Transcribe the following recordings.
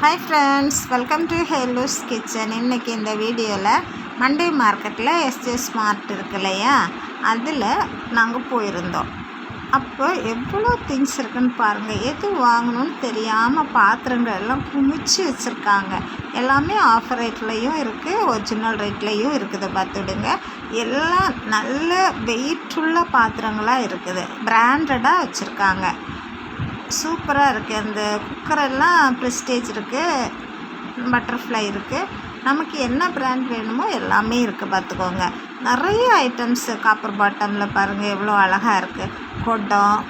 Hi friends, welcome to ஹேலூஸ் kitchen. இன்றைக்கி இந்த வீடியோவில் மண்டே மார்க்கெட்டில் எஸ்ஜே ஸ்மார்ட் இருக்கு இல்லையா, அதில் நாங்கள் போயிருந்தோம். அப்போ எவ்வளோ திங்ஸ் இருக்குதுன்னு பாருங்கள். எது வாங்கணும்னு தெரியாமல் பாத்திரங்கள் எல்லாம் குமிச்சு வச்சுருக்காங்க. எல்லாமே ஆஃபர் ரேட்லேயும் இருக்குது, ஒரிஜினல் ரேட்லேயும் இருக்குது. பார்த்துடுங்க, எல்லாம் நல்ல வெயிட்டுள்ள பாத்திரங்களாக இருக்குது, பிராண்டடாக வச்சுருக்காங்க. சூப்பராக இருக்குது. அந்த குக்கரெல்லாம் ப்ரெஸ்டேஜ் இருக்குது, பட்டர்ஃப்ளை இருக்குது. நமக்கு என்ன பிராண்ட் வேணுமோ எல்லாமே இருக்குது. பார்த்துக்கோங்க, நிறைய ஐட்டம்ஸு. காப்பர் பாட்டமில் பாருங்கள் எவ்வளோ அழகாக இருக்குது. குடம்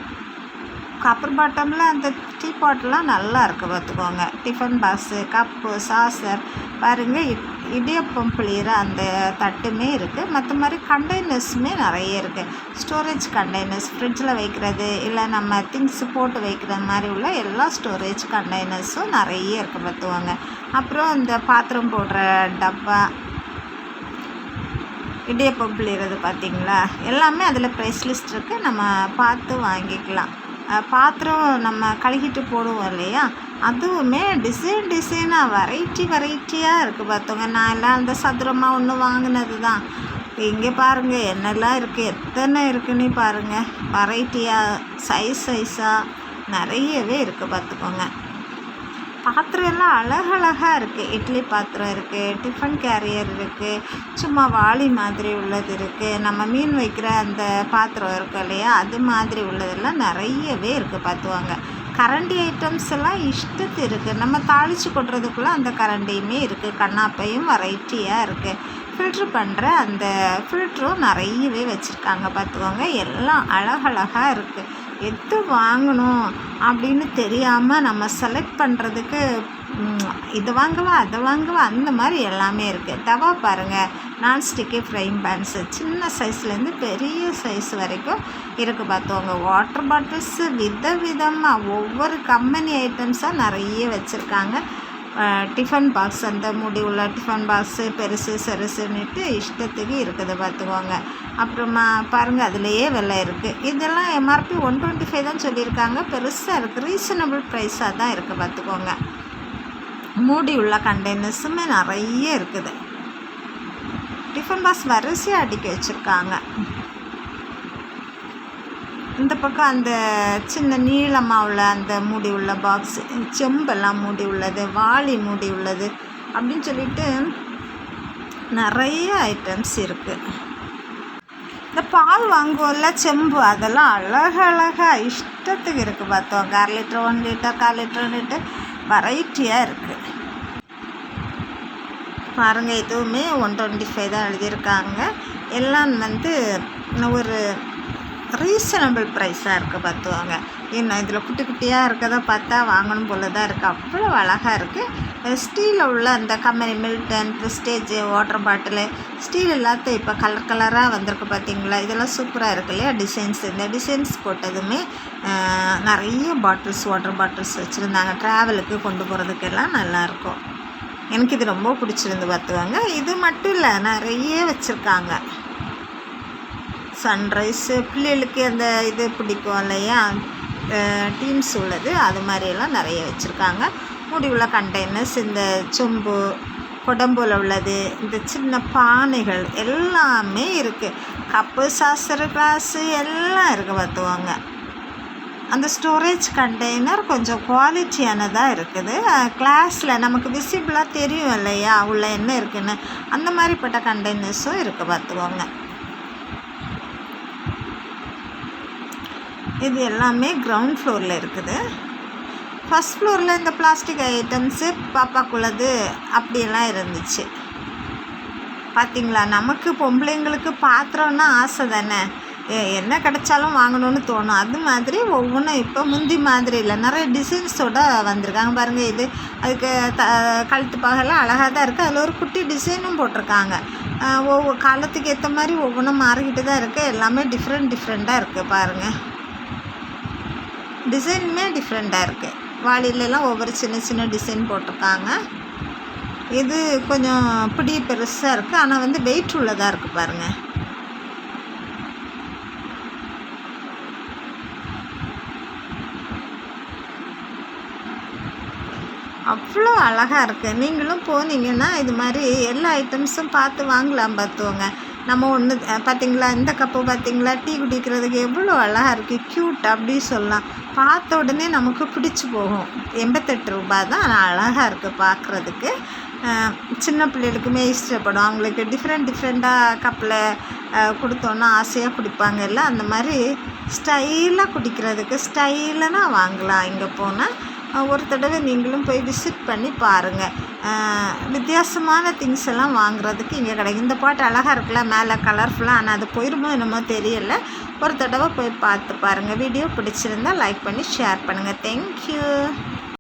காப்பர் பாட்டமில் அந்த டீ பாட்டெலாம் நல்லா இருக்குது. பார்த்துக்கோங்க, டிஃபன் பாக்ஸு, கப்பு, சாசர் பாருங்கள். இடியப்பம் புளிகிற அந்த தட்டுமே இருக்குது. மற்ற மாதிரி கண்டெய்னர்ஸுமே நிறைய இருக்குது. ஸ்டோரேஜ் கண்டெய்னர்ஸ், ஃப்ரிட்ஜில் வைக்கிறது இல்லை நம்ம திங்ஸ் போட்டு வைக்கிற மாதிரி உள்ள எல்லா ஸ்டோரேஜ் கண்டெய்னர்ஸும் நிறைய இருக்குது. பார்த்துக்கோங்க. அப்புறம் இந்த பாத்திரம் போடுற டப்பா, இடியப்பம் புளிகிறது பார்த்திங்களா, எல்லாமே அதில் ப்ரைஸ் லிஸ்ட் இருக்குது. நம்ம பார்த்து வாங்கிக்கலாம். பாத்திரம் நம்ம கழுகிட்டு போடுவோம் இல்லையா, அதுவுமே டிசைனாக வெரைட்டியாக இருக்குது. பார்த்தோங்க, நான் எல்லாம் அந்த சதுரமாக ஒன்று வாங்கினது தான். இங்கே பாருங்கள் என்னெல்லாம் இருக்குது, எத்தனை இருக்குன்னு பாருங்கள். வெரைட்டியாக சைஸாக நிறையவே இருக்குது. பார்த்துக்கோங்க, பாத்திரம் எல்லாம் அழகழகாக இருக்குது. இட்லி பாத்திரம் இருக்குது, டிஃபன் கேரியர் இருக்குது, சும்மா வாளி மாதிரி உள்ளது இருக்குது, நம்ம மீன் வைக்கிற அந்த பாத்திரம் இருக்குது இல்லையா, அது மாதிரி உள்ளதெல்லாம் நிறையவே இருக்குது. பார்த்துவாங்க, கரண்டி ஐட்டம்ஸ் எல்லாம் இஷ்டத்து இருக்குது. நம்ம தாளித்து கொட்டுறதுக்குள்ளே அந்த கரண்டியுமே இருக்குது. கண்ணாப்பையும் வெரைட்டியாக இருக்குது. ஃபில்ட்ரு பண்ணுற அந்த ஃபில்ட்ரும் நிறையவே வச்சுருக்காங்க. பார்த்துக்கோங்க, எல்லாம் அழகழகாக இருக்குது. எது வாங்கணும் அப்படின்னு தெரியாமல் நம்ம செலக்ட் பண்ணுறதுக்கு இது வாங்கவா அதை வாங்கவா அந்த மாதிரி எல்லாமே இருக்குது. தவா பாருங்கள், நான்ஸ்டிக்கு ஃப்ரைங் பேன்ஸு, சின்ன சைஸ்லேருந்து பெரிய சைஸ் வரைக்கும் இருக்குது. பார்த்துவோங்க, வாட்டர் பாட்டில்ஸு விதமாக ஒவ்வொரு கம்பெனி ஐட்டம்ஸாக நிறைய வச்சுருக்காங்க. டிஃபன் பாக்ஸ், அந்த மூடி உள்ள டிஃபன் பாக்ஸு பெருசு சிறுசுன்னுட்டு இஷ்டத்துக்கு இருக்குது. பார்த்துக்கோங்க. அப்புறமா பாருங்கள், அதுலேயே விலை இருக்குது. இதெல்லாம் எம்ஆர்பி 125 தான் சொல்லியிருக்காங்க. பெருசாக இருக்குது, ரீசனபிள் ப்ரைஸாக தான் இருக்குது. பார்த்துக்கோங்க, மூடி உள்ள கண்டெய்னர்ஸுமே நிறைய இருக்குது. டிஃபன் பாக்ஸ் வரிசையாக அடுக்கி வச்சுருக்காங்க. இந்த பக்கம் அந்த சின்ன நீளமாக உள்ள அந்த மூடி உள்ள பாக்ஸ், செம்பெல்லாம் மூடி உள்ளது, வாளி மூடி உள்ளது அப்படின்னு சொல்லிட்டு நிறைய ஐட்டம்ஸ் இருக்குது. இந்த பால் வாங்குவோம்ல செம்பு, அதெல்லாம் அழகழகாக இஷ்டத்துக்கு இருக்குது. பார்த்தோம், 1/2 லிட்டர், 1 லிட்டர், 1/4 லிட்டர், 1 லிட்டர் வெரைட்டியாக இருக்குது. பாருங்கள், இதுவுமே 125 தான் எழுதியிருக்காங்க. எல்லாம் வந்து ஒரு ரீசனபிள் ப்ரைஸாக இருக்குது. பார்த்துவாங்க, இன்னும் இதில் குட்டி குட்டியாக இருக்கிறத பார்த்தா வாங்கணும் போல தான் இருக்குது. அவ்வளோ அழகாக இருக்குது. ஸ்டீலில் உள்ள அந்த company Milton, Prestige water bottle, steel எல்லாத்தையும் இப்போ கலராக வந்திருக்கு. பார்த்திங்களா, இதெல்லாம் சூப்பராக இருக்குது இல்லையா டிசைன்ஸ். இந்த டிசைன்ஸ் போட்டதுமே நிறைய பாட்டில்ஸ், வாட்டர் பாட்டில்ஸ் வச்சுருந்தாங்க. ட்ராவலுக்கு கொண்டு போகிறதுக்கெல்லாம் நல்லாயிருக்கும். எனக்கு இது ரொம்ப பிடிச்சிருந்து. பார்த்துவாங்க, இது மட்டும் இல்லை, நிறைய வச்சுருக்காங்க. சன்ரைஸு, பிள்ளைகளுக்கு அந்த இது பிடிக்கும் இல்லையா, டீம்ஸ் உள்ளது, அது மாதிரியெல்லாம் நிறைய வச்சுருக்காங்க. மூடி உள்ள கண்டெய்னர்ஸ், இந்த சொம்பு, குடம்புல உள்ளது, இந்த சின்ன பானைகள் எல்லாமே இருக்குது. கப்பு, சாசரு, கிளாஸு எல்லாம் இருக்குது. பார்த்துவாங்க, அந்த ஸ்டோரேஜ் கண்டெய்னர் கொஞ்சம் குவாலிட்டியானதாக இருக்குது. கிளாஸில் நமக்கு விசிபிளாக தெரியும் இல்லையா உள்ள என்ன இருக்குதுன்னு, அந்த மாதிரிப்பட்ட கண்டெய்னர்ஸும் இருக்குது. பார்த்துக்கோங்க, இது எல்லாமே கிரவுண்ட் ஃப்ளோரில் இருக்குது. ஃபஸ்ட் ஃப்ளோரில் இந்த பிளாஸ்டிக் ஐட்டம்ஸு, பாப்பாக்குள்ளது அப்படியெல்லாம் இருந்துச்சு. பார்த்திங்களா, நமக்கு பொம்பளைங்களுக்கு பாத்திரம்னா ஆசை தானே, என்ன கிடைச்சாலும் வாங்கணும்னு தோணும். அது மாதிரி ஒவ்வொன்றும் இப்போ முந்தி மாதிரி இல்லை, நிறைய டிசைன்ஸோடு வந்திருக்காங்க. பாருங்கள், இது அதுக்கு கழுத்து பாகெல்லாம் அழகாக தான் இருக்குது. அதில் ஒரு குட்டி டிசைனும் போட்டிருக்காங்க. ஒவ்வொரு காலத்துக்கு ஏற்ற மாதிரி ஒவ்வொன்றும் மாறிக்கிட்டு தான் இருக்குது. எல்லாமே டிஃப்ரெண்ட்டாக இருக்குது. பாருங்கள், டிசைனுமே டிஃப்ரெண்ட்டாக இருக்குது. வாளிலெல்லாம் ஒவ்வொரு சின்ன டிசைன் போட்டிருக்காங்க. இது கொஞ்சம் பிடி பெருசாக இருக்குது, ஆனால் வந்து வெயிட் உள்ளதாக இருக்குது. பாருங்கள், அவ்வளோ அழகாக இருக்குது. நீங்களும் போனீங்கன்னா இது மாதிரி எல்லா ஐட்டம்ஸும் பார்த்து வாங்கலாம் பார்த்துவோங்க. நம்ம ஒன்று பார்த்திங்களா, இந்த கப்பு பார்த்திங்களா, டீ குடிக்கிறதுக்கு எவ்வளோ அழகாக இருக்குது, க்யூட் அப்படி சொல்லலாம். பார்த்த உடனே நமக்கு பிடிச்சி போகும். 88 ரூபா தான், ஆனால் அழகாக இருக்குது பார்க்குறதுக்கு. சின்ன பிள்ளைகளுக்குமே இஷ்டப்படும். அவங்களுக்கு டிஃப்ரெண்ட்டாக கப்பில் கொடுத்தோன்னா ஆசையாக குடிப்பாங்கல்ல, அந்த மாதிரி ஸ்டைலாக குடிக்கிறதுக்கு ஸ்டைலாக வாங்கலாம். இங்கே போனால் ஒரு தடவை நீங்களும் போய் விசிட் பண்ணி பாருங்கள். வித்தியாசமான திங்ஸ் எல்லாம் வாங்குறதுக்கு இங்கே கிடைக்கும். இந்த பாட்டு அழகாக இருக்குல்ல, மேலே கலர்ஃபுல்லாக, ஆனால் அது போயிருமோ என்னமோ தெரியலை. ஒரு தடவை போய் பார்த்து பாருங்கள். வீடியோ பிடிச்சிருந்தால் லைக் பண்ணி ஷேர் பண்ணுங்கள். தேங்க்யூ.